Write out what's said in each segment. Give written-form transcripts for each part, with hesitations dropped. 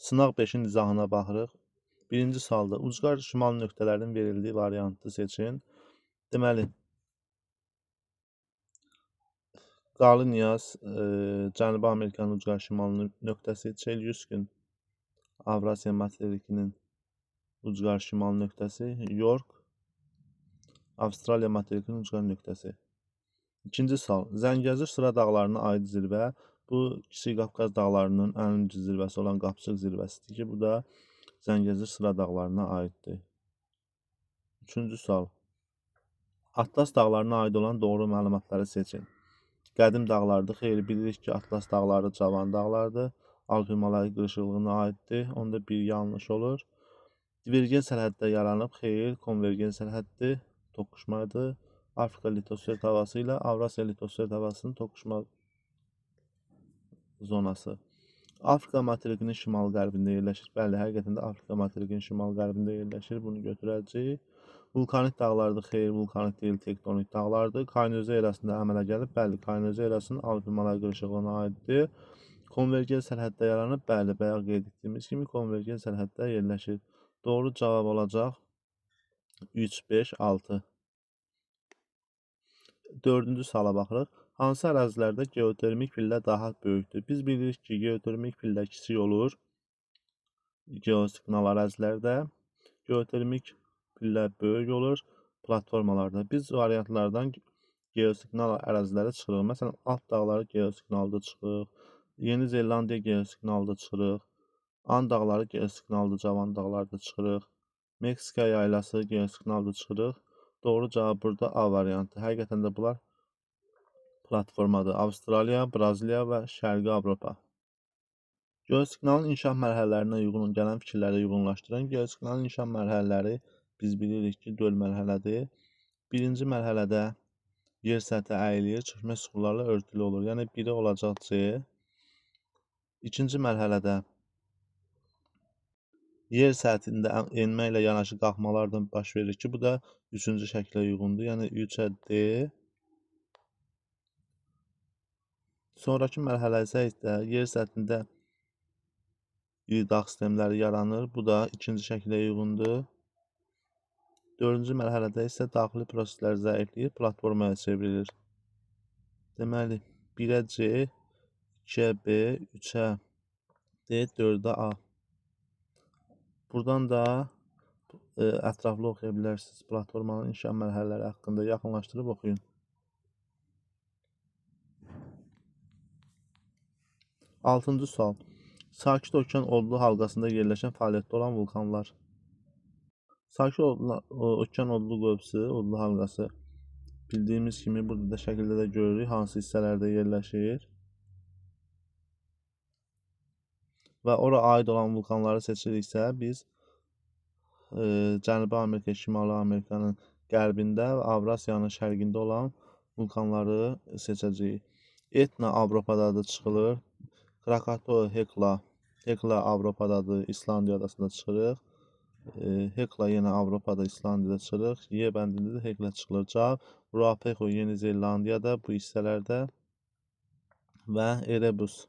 Sınaq 5-in izahına baxırıq. Birinci sualda ucqar şimal nöqtələrinin verildiyi variantı seçin. Deməli, Qarlı Niyaz Cənubi Amerikanın ucqar şimal nöqtəsi, Çelyuskin Avrasiya materikinin ucqar şimal nöqtəsi, York Avstraliya materikinin ucqar nöqtəsi. İkinci sual. Zəngəzur Sıra dağlarına aid zirvə. Bu, Kiçik Qafqaz dağlarının ən ucu zirvəsi olan Qapçıq zirvəsidir ki, bu da Zəngəzur Sıra dağlarına aiddir. Üçüncü sual. Atlas dağlarına aid olan doğru məlumatları seçin. Qədim dağlardır. Xeyr, bilirik ki, Atlas dağları cavan dağlardır. Alp Himalaya qırışıqlığına aiddir. Onda bir yanlış olur. Divergen sərhəddə yaranıb. Xeyr, konvergen sərhəddir. Toqquşmadır. Afrika litosfer tavası ilə Avrasiya litosfer tavasının toqquşma zonası. Afrika materikinin şimal-qərbində yerləşir. Bəli, həqiqətən də Afrika materikinin şimal-qərbində yerləşir. Bunu götürəcəyik. Vulkanik dağlardır. Xeyr, vulkanik deyil, tektonik dağlardır. Kaynözə erasında əmələ gəlib. Bəli, Kaynözə erasının Alp Himalaya qırışıqlığına aiddir. Konvergen sərhəddə yaranıb. Bəli, bayaq qeyd etdiyimiz kimi konvergen sərhəddə yerləşir. Doğru cavab olacaq 3, 5, 6. Dördüncü suala baxırıq. Hansı ərazilərdə geotermik pillə daha böyükdür? Biz bilirik ki, geotermik pillə kiçik olur. Geosignal ərazilərdə geotermik pillə böyük olur platformalarda. Biz variantlardan geosignal ərazilərə çıxırıq. Məsələn, Alp dağları geosignalda çıxırıq. Yeni Zelandiya geosignalda çıxırıq. An dağları geosignalda, cavan dağlarda çıxırıq. Meksika yaylası geosignalda çıxırıq. Doğru cavab burada A variantı. Həqiqətən də bunlar platformadır. Avstraliya, Braziliya və Şərqi Avropa. Geosignalın inkişaf mərhələlərinə uyğun gələn fikirləri uyğunlaşdıran geosignalın inkişaf mərhələləri biz bilirik ki, 4 mərhələdir. Birinci mərhələdə yer səthi əyilir, çökmə süxurlarla örtülü olur. Yəni, biri olacaq C. İkinci mərhələdə yer səthində enmə ilə yanaşı qalxmalar da baş verir ki, bu da üçüncü şəklə uyğundur. Yəni, 3-ə D. Sonraki mərhələ isə yer səthində iri dağ sistemləri yaranır. Bu da ikinci şəklə uyğundur. Dördüncü mərhələdə isə daxili proseslər zəifləyir, platformaya çevrilir. Deməli, 1-ə C, 2-ə B, 3-ə D, 4-ə A. Buradan da ətraflı oxuya bilərsiniz. Platformanın inkişaf mərhələləri haqqında yaxınlaşdırıb oxuyun. 6-cı sual. Sakit Okean odlu halqasında yerləşən fəaliyyətdə olan vulkanlar. Sakit Okean odlu qövsü, odlu halqası bildiyimiz kimi burada da şəkildə də görürük hansı hissələrdə yerləşir. Və ora aid olan vulkanları seçiriksə, biz Cənubi Amerika, Şimali Amerikanın qərbində və Avrasiyanın şərqində olan vulkanları seçəcəyik. Etna Avropadadır, çıxılır. Krakatoa, Hekla Avropadadır, İslandiya adasında çıxırıq. Hekla yenə Avropada, İslandiyada çıxırıq. Y bəndində də Hekla çıxılır. Cavab Ruapehu, Yeni Zelandiyada bu hissələrdə və Erebus,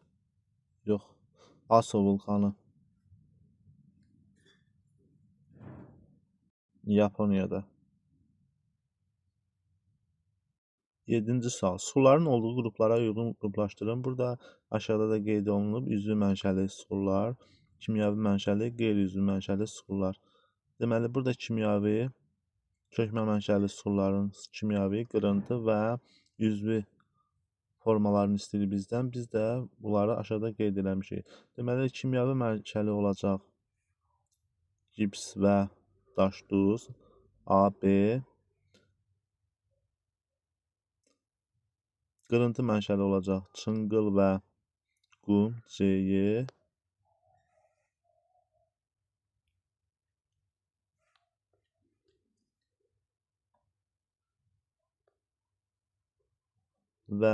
yox, Aso vulkanı Yaponiyada. 7-ci sual. Suların olduğu qruplara uyğun qruplaşdırın. Burada aşağıda da qeyd olunub üzvü mənşəli sular, kimyəvi mənşəli, qeyri-üzvü mənşəli sular. Deməli, burada kimyəvi, kökmə mənşəli suların kimyəvi, qırıntı və üzvü formalarını istəyir bizdən. Biz də bunları aşağıda qeyd eləmişik. Deməli, kimyəvi mənşəli olacaq gips və daş duz, A, B. Qırıntı mənşəli olacaq çınqıl və qum, C-Y. Və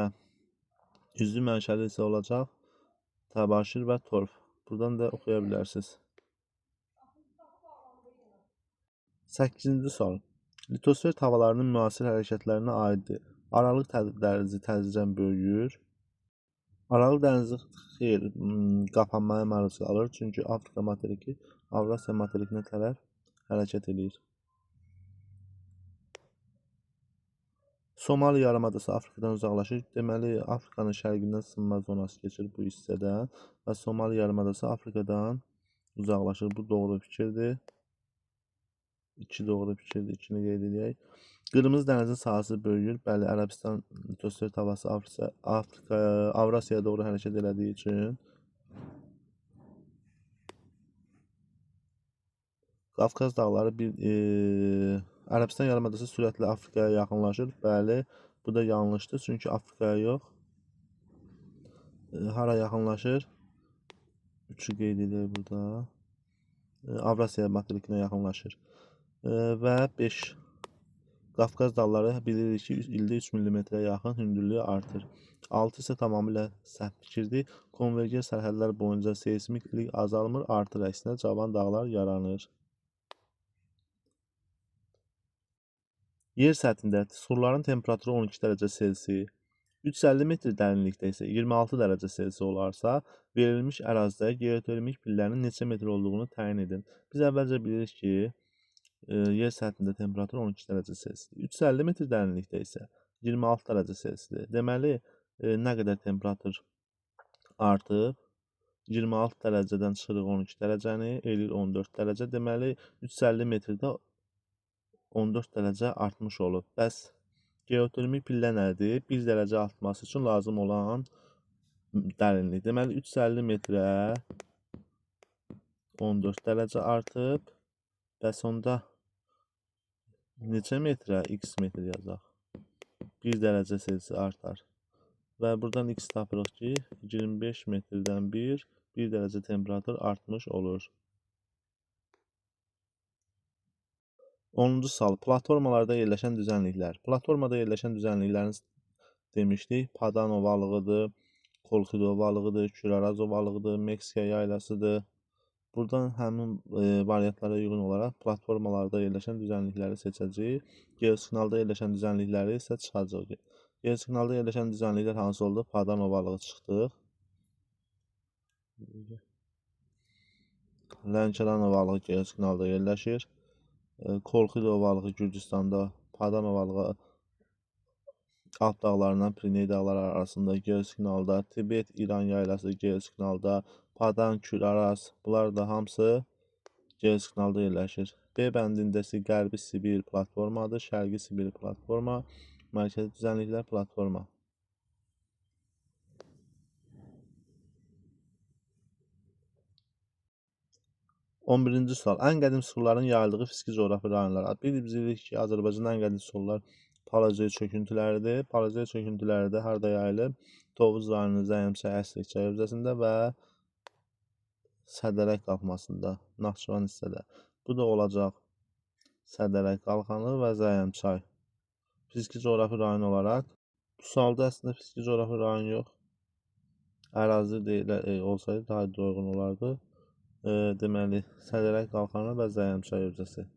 üzvü mənşəli isə olacaq təbaşir və torf. Buradan da oxuya bilərsiniz. 8-ci sual. Litosfer tavalarının müasir hərəkətlərinə aiddir. Aralıq dərzi tədricən böyüyür. Aralıq dənizi xeyli qapanmaya məruz qalır, çünki Afrika materiki Avrasiya materikinə tərəf hərəkət edir. Somali yarımadası Afrikadan uzaqlaşır. Deməli, Afrikanın şərqindən sınma zonası keçir bu hissədən və Somali yarımadası Afrikadan uzaqlaşır. Bu doğru fikirdir. 2 doğru fikirdir. 2-ni qeyd edək. Qırmızı dənizin sahəsi böyüyür. Bəli, Ərəbistan litosfer havası Avrasiyaya doğru hərəkət elədiyi üçün. Qafqaz dağları Ərəbistan yarımadası sürətlə Afrikaya yaxınlaşır. Bəli, bu da yanlışdır. Çünki Afrikaya yox. Hara yaxınlaşır? 3-ü qeyd edək burada. Avrasiya materikinə yaxınlaşır. Və 5. Qafqaz dağları bilirik ki, ildə 3 mm-ə yaxın hündürlüyü artır. 6 isə tamamilə səhv fikirdir. Konverger sərhədlər boyunca seysmiklik azalmır, artır, əksinə cavan dağlar yaranır. Yer səthində suların temperaturu 12 dərəcə Selsi, 350 metr dərinlikdə isə 26 dərəcə Selsi olarsa, verilmiş ərazidə geotermik pillərin neçə metr olduğunu təyin edin. Biz əvvəlcə bilirik ki, yer səthində temperatur 12 dərəcə Selsidir. 350 metr dərinlikdə isə 26 dərəcə Selsidir. Deməli, nə qədər temperatur artıb? 26 dərəcədən çıxırıq 12 dərəcəni, eləyir 14 dərəcə. Deməli, 350 metrdə 14 dərəcə artmış olub. Bəs geotermik pillə nədir? 1 dərəcə artması üçün lazım olan dərinlik. Deməli, 350 metrə 14 dərəcə artıb. Bəs onda neçə metrə x metr yazaq? 1 dərəcə Selsi artar. Və buradan x tapırıq ki, 25 metrdən 1 dərəcə temperatur artmış olur. 10-cu sual. Platformalarda yerləşən düzənliklər. Platformada yerləşən düzənliklərin demişdik. Padan ovalığıdır, Kolxid ovalığıdır, Küraraz ovalığıdır, Meksika yaylasıdır. Buradan həmin variantlara uyğun olaraq platformalarda yerləşən düzənlikləri seçəcəyik. Geosignalda yerləşən düzənlikləri isə çıxacaq. Geosignalda yerləşən düzənliklər hansı oldu? Padan ovalığı çıxdıq. Lənkəran ovalığı geosignalda yerləşir. Kolxid ovalığı Gürcüstanda, Padan ovalığı Alp dağlarından Piriney dağları arasında geosignalda, Tibet, İran yaylası geosignalda, Padan, Küraraz, bunlar da hamısı geosignalda yerləşir. B bəndindəsi Qərbi Sibir platformadır, Şərqi Sibir platforma, mərkəzi düzənliklər platforma. 11-ci sual. Ən qədim suların yayıldığı fiziki coğrafi rayonlar. Biz bilirik ki, Azərbaycanda ən qədim sular Palazey çöküntüləridir. Palazey çöküntüləri də harda yayılıb? Tovuz rayonu Zəyimçay Əsrik çay hövzəsində və Sədərək qalxmasında, Naxçıvan hissədə. Bu da olacaq Sədərək qalxanı və Zəyimçay. Fiziki coğrafi rayon olaraq. Bu sualda əslində fiziki coğrafi rayon yox. Ərazi olsaydı daha uyğun olardı. Deməli, Sədərək qalxanı və Zəyimçay hövzəsi.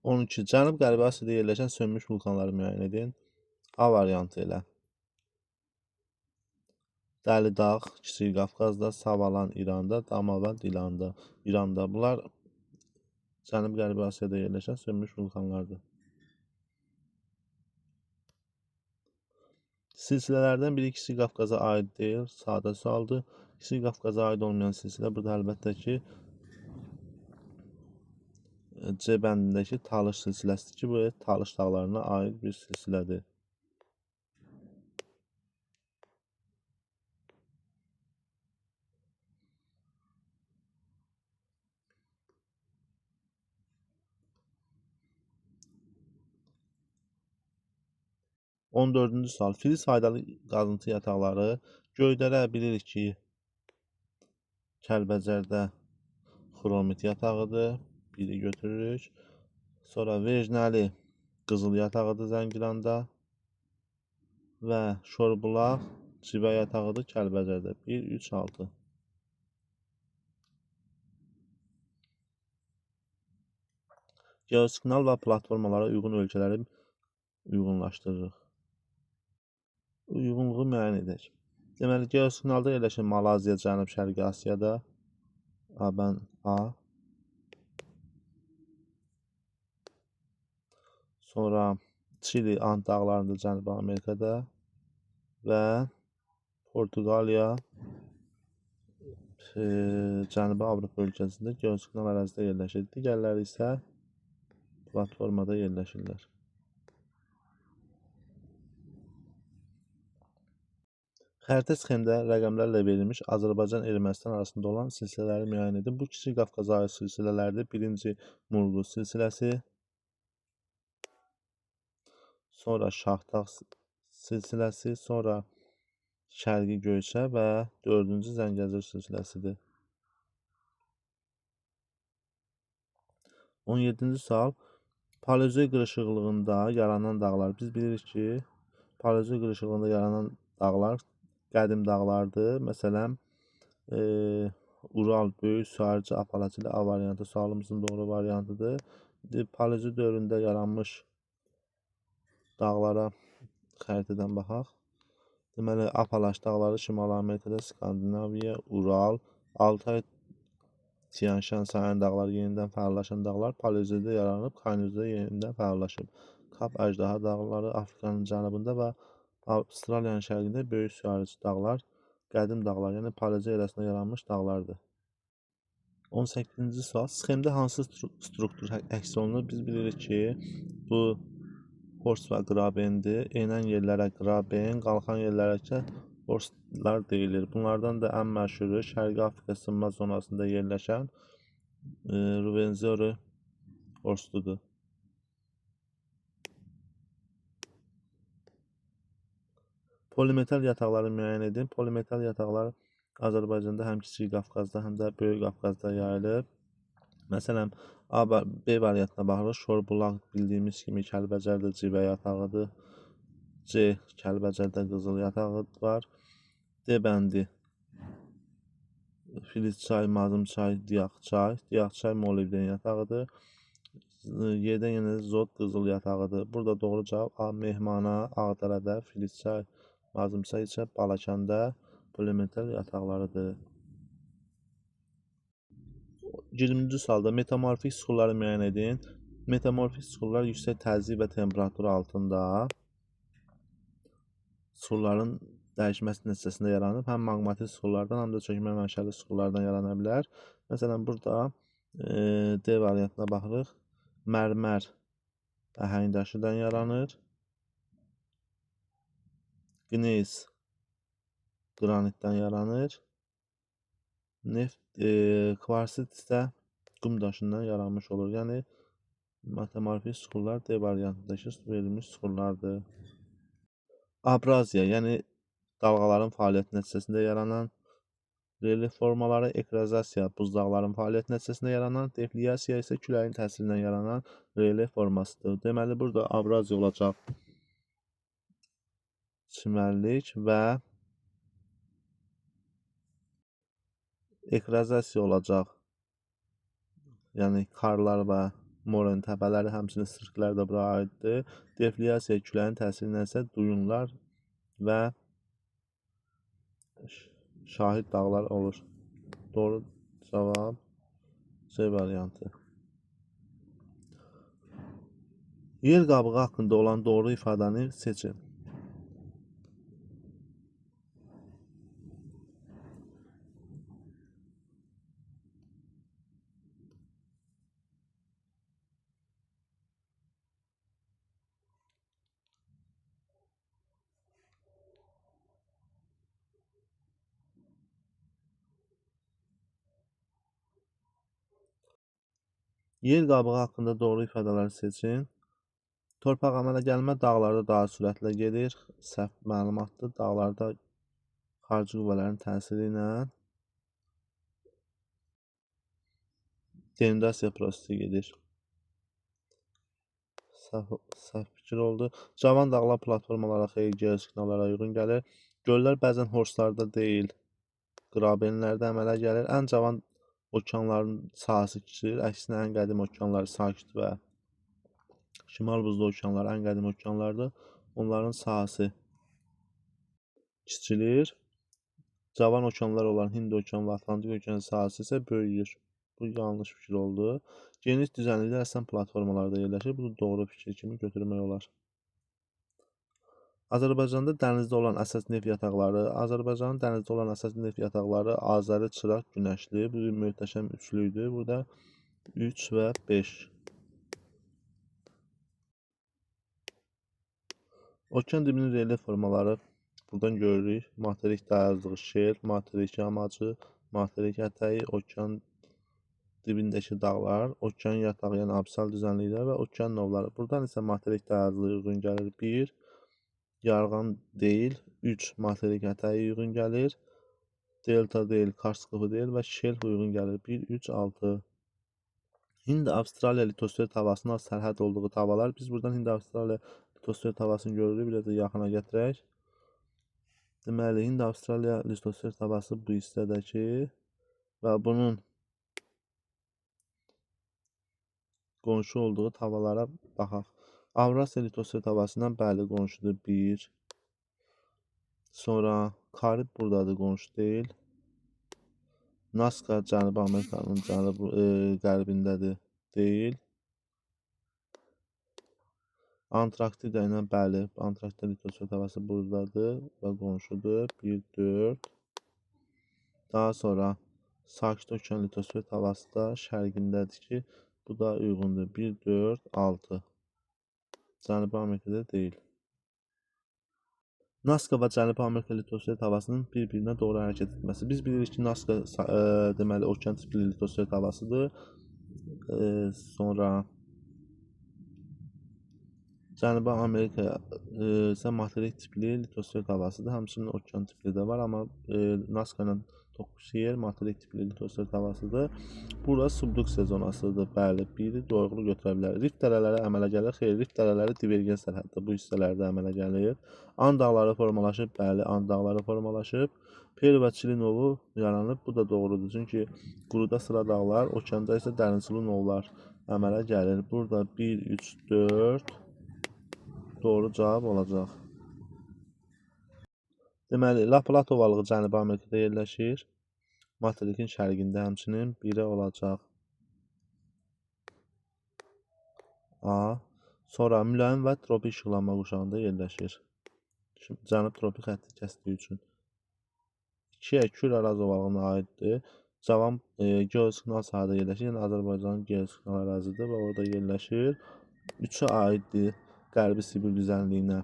Cənub-Qərbi Asiyada yerləşən sönmüş vulkanları müəyyən edin. A variantı ilə. Dəli Dağ, Kiçik Qafqazda, Savalan İranda, Damavand İranda. Bunlar Cənub-Qərbi Asiyada yerləşən sönmüş vulkanlardır. Silsilələrdən biri Kiçik Qafqaza aid deyil, sadə sualdır. Kiçik Qafqaza aid olmayan silsilə burada əlbəttə ki, C bəndindəki Talış silsiləsidir ki, bu Talış dağlarına aid bir silsilədir. 14-cü sual. Filiz faydalı qazıntı yataqları. Göydərə bilirik ki, Kəlbəcərdə xromit yatağıdır. Biri götürürük. Sonra Vejnəli qızıl yatağıdır Zəngilanda. Və Şorbulaq civə yatağıdır Kəlbəcərdə. 1, 3, 6. Geosignal və platformalara uyğun ölkələri uyğunlaşdırırıq. Uyğunluğu müəyyən edək. Deməli, geosignalda yerləşən Malaziya Cənub-Şərqi Asiyada. A. Sonra Çili, Ant dağlarında Cənubi Amerikada və Portuqaliya Cənubi Avropa ölkəsində geosignal ərazidə yerləşir. Digərləri isə platformada yerləşirlər. Xəritə sxemdə rəqəmlərlə verilmiş Azərbaycan-Ermənistan arasında olan silsilələri müəyyən edin. Bu Kiçik Qafqaza aid silsilələrdir. Birinci Murqu silsiləsi, sonra Şahtaq silsiləsi, sonra Şərqi Göyçə və 4-cü Zəngəzur silsiləsidir. 17-ci sual. Paleozoy qırışıqlığında yaranan dağlar. Biz bilirik ki, Paleozoy qırışıqlığında yaranan dağlar qədim dağlardır. Məsələn, Ural, Böyük Suarcı, Apalaçili A variantı sualımızın doğru variantıdır. Paleozoy dövründə yaranmış dağlara xəritədən baxaq. Deməli, Apalaç dağları Şimali Amerikada, Skandinaviya, Ural, Altay, Tian-Şan, Sayan dağları yenidən fəallaşan dağlar Paleozoyda yaranıb, Kainozda yenidən fəallaşıb. Kap Əjdaha dağları Afrikanın cənubunda və Avstraliyanın şərqində Böyük Suarcı dağlar qədim dağlar, yəni Paleozoy erasında yaranmış dağlardır. 18-ci sual. Sxemdə hansı struktur əks olunur? Biz bilirik ki, bu Horst və qrabendir. Enən yerlərə qraben, qalxan yerlərə isə Horstlar deyilir. Bunlardan da ən məşhuru Şərqi Afrika sınma zonasında yerləşən Ruwenzori Horstudur. Polimetal yataqları müəyyən edin. Polimetal yataqlar Azərbaycanda həm Kiçik Qafqazda, həm də Böyük Qafqazda yayılıb. Məsələn, B variantına baxırıq. Şorbulaq bildiyimiz kimi Kəlbəcərdə civə yatağıdır. C. Kəlbəcərdə qızıl yatağı var. D bəndi Filizçay, Mazımçay, Diyaqçay. Diyaqçay molibden yatağıdır. Y'də yenə Zod qızıl yatağıdır. Burada doğru cavab A. Mehmana, Ağdərədə, Filizçay, Mazımçay isə Balakanda polimetal yataqlarıdır. 20-ci sualda metamorfik suxurları müəyyən edin. Metamorfik suxurlar yüksək təzyiq və temperatur altında suxurların dəyişməsi nəticəsində yaranıb. Həm maqmatik suxurlardan, həm də çökmə mənşəli suxurlardan yarana bilər. Məsələn, burada D variantına baxırıq. Mərmər əhəngdaşıdan yaranır. Qneys qranitdən yaranır. Neft, kvarsit isə qum daşından yaranmış olur. Yəni, metamorfik suxurlar D variantındakı verilmiş suxurlardır. Abraziya, yəni dalğaların fəaliyyəti nəticəsində yaranan relyef formaları, ekrazasiya, buzdağların fəaliyyəti nəticəsində yaranan, defliyasiya isə küləyin təsirindən yaranan relyef formasıdır. Deməli, burada abraziya olacaq çimərlik və ekrazasiya olacaq, yəni karlar və moren təpələri, həmçinin sirklər də bura aiddir. Defliyasiya küləyin təsirindən isə duyunlar və şahid dağlar olur. Doğru cavab C variantı. Yer qabığı haqqında olan doğru ifadəni seçin. Yer qabığı haqqında doğru ifadələri seçin. Torpaq əmələ gəlmə dağlarda daha sürətlə gedir. Səhv məlumatdır. Dağlarda xarici qüvvələrin təsiri ilə denudasiya prosesi gedir. Səhv fikir oldu. Cavan dağlar platformalara, xeyli geosignallara uyğun gəlir. Göllər bəzən horslarda deyil, qrabenlərdə əmələ gəlir. Ən cavan okeanların sahəsi kiçilir. Əksinə ən qədim okeanlar sakit və şimal buzlu okeanlar ən qədim okeanlardır. Onların sahəsi kiçilir. Cavan okeanlar olan Hind okeanı və Atlantik okeanı sahəsi isə böyüyür. Bu yanlış fikir oldu. Geniş düzənlikdə əsən platformalarda yerləşir. Bu doğru fikir kimi götürmək olar. Azərbaycanda dənizdə olan əsas neft yataqları. Azərbaycanın dənizdə olan əsas neft yataqları Azəri, Çıraq, Günəşli. Bu bir möhtəşəm üçlüydür. Burada 3 və 5. Okean dibinin relyef formaları buradan görürük. Materik dayazlığı şelf, materik yamacı, materik ətəyi, okean dibindəki dağlar, okean yatağı, yəni absal düzənliklər və okean novları. Buradan isə materik dayazlığı uyğun gəlir 1, yarğan deyil 3, materik ətəyi uyğun gəlir, delta deyil, Kars qıfı deyil və şelf uyğun gəlir 1, 3, 6. Hind-Avstraliya litosfer tavasına sərhəd olduğu tavalar. Biz buradan Hind-Avstraliya litosfer tavasını görürük. Bir də yaxına gətirək. Deməli, Hind-Avstraliya litosfer tavası bu hissədəki və bunun qonşu olduğu tavalara baxaq. Avrasiya litosfer tavasından bəli qonşudur 1. Sonra Karib buradadır, qonşu deyil. Naska Cənubi Amerikanın qərbindədir, deyil. Antarktida ilə bəli, Antarktida litosfer tavası buradadır və qonşudur 1, 4. Daha sonra Sakit Okean litosfer tavası da şərqindədir ki, bu da uyğundur 1, 4, 6. Cənubi Amerikada deyil. Naska və Cənubi Amerika litosfer tavasının bir-birinə doğru hərəkət etməsi. Biz bilirik ki, Naska deməli okean tipli litosfer tavasıdır. Sonra Cənubi Amerika isə materik tipli litosfer tavasıdır. Həmçinin okean tipli də var, amma Naska ilə toxuşu yer materik tipli litosfer tavasıdır. Burada subduksiya zonasıdır. Bəli, biri doğru götürə bilər. Rift dərələri əmələ gəlir. Xeyr, rift dərələri divergen sərhəddə bu hissələrdə əmələ gəlir. And dağları formalaşıb. Bəli, And dağları formalaşıb. Peru və Çili novu yaranıb. Bu da doğrudur. Çünki quruda sıra dağlar, okeanda isə dərinsulı novlar əmələ gəlir. Burada 1, 3, 4 doğru cavab olacaq. Deməli, La Plata ovalığı Cənubi Amerikada yerləşir. Materikin şərqində həmçinin 1-ə olacaq. A. Sonra mülayim və tropik işıqlanma quşağında yerləşir. Cənub tropik xətti kəsdiyi üçün. 2-yə Kür Araz ovalığına aiddir. Cavan geosignal sahədə yerləşir. Yəni Azərbaycanın geosignal ərazidir və orada yerləşir. 3-ə aiddir Qərbi Sibir düzənliyinə.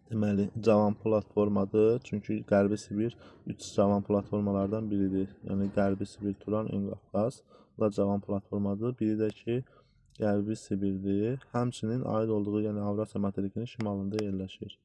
Deməli, cavan platformadır. Çünki Qərbi Sibir 3 cavan platformalardan biridir. Yəni Qərbi Sibir, Turan, Ön Qafqaz. Bu da cavan platformadır. Biri də ki, Qərbi Sibirdir. Həmçinin aid olduğu, yəni Avrasiya materikinin şimalında yerləşir.